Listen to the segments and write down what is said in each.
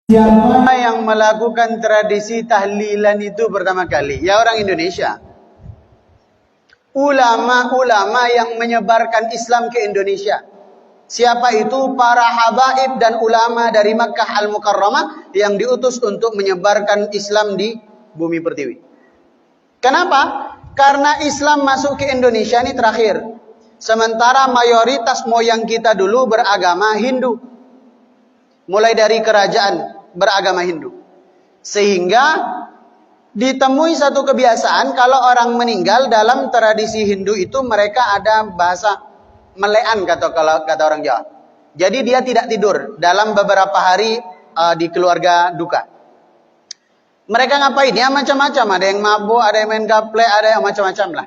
Siapa yang melakukan tradisi tahlilan itu pertama kali? Ya orang Indonesia. Ulama-ulama yang menyebarkan Islam ke Indonesia. Siapa itu? Para habaib dan ulama dari Makkah Al-Mukarramah yang diutus untuk menyebarkan Islam di bumi pertiwi. Kenapa? Karena Islam masuk ke Indonesia ini terakhir. Sementara mayoritas moyang kita dulu beragama Hindu. Mulai dari kerajaan beragama Hindu. Sehingga ditemui satu kebiasaan kalau orang meninggal dalam tradisi Hindu itu mereka ada bahasa melean kata orang Jawa. Jadi dia tidak tidur dalam beberapa hari di keluarga duka. Mereka ngapain? Ya macam-macam. Ada yang mabuk, ada yang main gaple, ada yang macam-macam lah.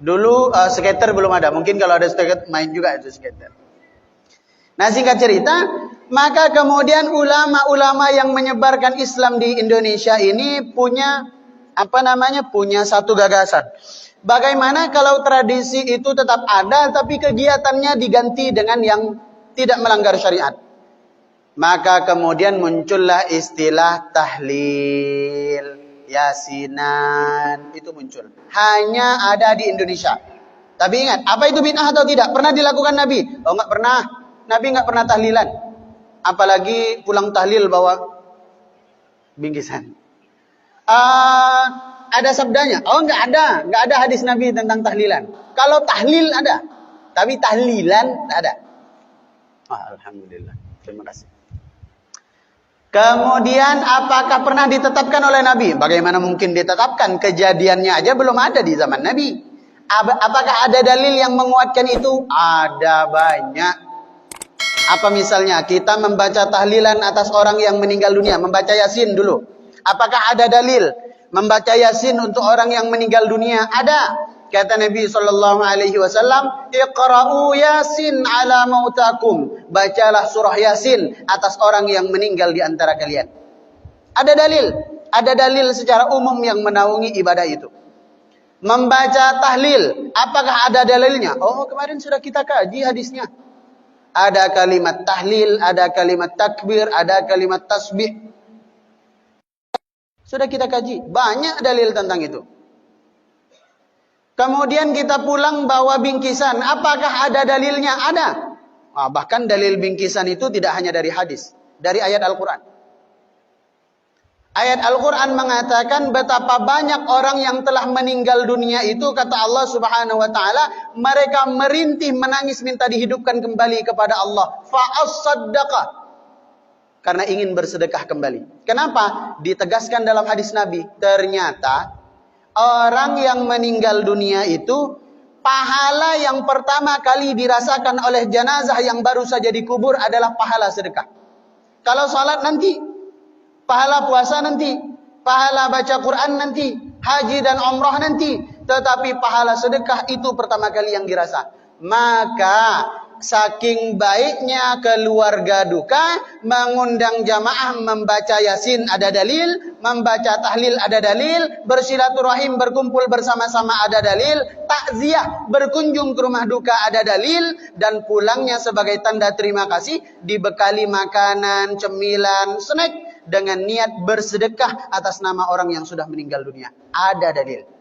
Dulu skater belum ada. Mungkin kalau ada skater main juga itu skater. Nah singkat cerita, maka kemudian ulama-ulama yang menyebarkan Islam di Indonesia ini punya punya satu gagasan. Bagaimana kalau tradisi itu tetap ada tapi kegiatannya diganti dengan yang tidak melanggar syariat. Maka kemudian muncullah istilah tahlil, yasinan, itu muncul. Hanya ada di Indonesia. Tapi ingat, apa itu bid'ah atau tidak? Pernah dilakukan Nabi? Oh enggak pernah. Nabi enggak pernah tahlilan. Apalagi pulang tahlil bawa bingkisan. Ada sabdanya? Oh enggak ada hadis Nabi tentang tahlilan. Kalau tahlil ada, tapi tahlilan tak ada. Alhamdulillah, terima kasih. Kemudian apakah pernah ditetapkan oleh Nabi? Bagaimana mungkin ditetapkan? Kejadiannya aja belum ada di zaman Nabi. Apakah ada dalil yang menguatkan itu? Ada banyak. Apa misalnya kita membaca tahlilan atas orang yang meninggal dunia, membaca Yasin dulu. Apakah ada dalil membaca Yasin untuk orang yang meninggal dunia? Ada. Kata Nabi SAW, Iqra'u Yasin ala mautakum. Bacalah surah Yasin atas orang yang meninggal di antara kalian. Ada dalil. Ada dalil secara umum yang menaungi ibadah itu. Membaca tahlil, apakah ada dalilnya? Oh, kemarin sudah kita kaji hadisnya. Ada kalimat tahlil, ada kalimat takbir, ada kalimat tasbih. Sudah kita kaji. Banyak dalil tentang itu. Kemudian kita pulang bawa bingkisan. Apakah ada dalilnya? Ada. Bahkan dalil bingkisan itu tidak hanya dari hadis. Dari ayat Al-Quran. Ayat Al-Quran mengatakan betapa banyak orang yang telah meninggal dunia itu, kata Allah Subhanahu wa taala, mereka merintih menangis minta dihidupkan kembali kepada Allah. Fa'as-saddaqa. Karena ingin bersedekah kembali. Kenapa? Ditegaskan dalam hadis Nabi, ternyata orang yang meninggal dunia itu pahala yang pertama kali dirasakan oleh jenazah yang baru saja dikubur adalah pahala sedekah. Kalau salat nanti, pahala puasa nanti, pahala baca Quran nanti, haji dan umrah nanti, tetapi pahala sedekah itu pertama kali yang dirasa. Maka saking baiknya keluarga duka mengundang jamaah membaca Yasin ada dalil, membaca tahlil ada dalil, bersilaturahim berkumpul bersama-sama ada dalil, takziah berkunjung ke rumah duka ada dalil, dan pulangnya sebagai tanda terima kasih dibekali makanan, cemilan, snack dengan niat bersedekah atas nama orang yang sudah meninggal dunia. Ada dalil.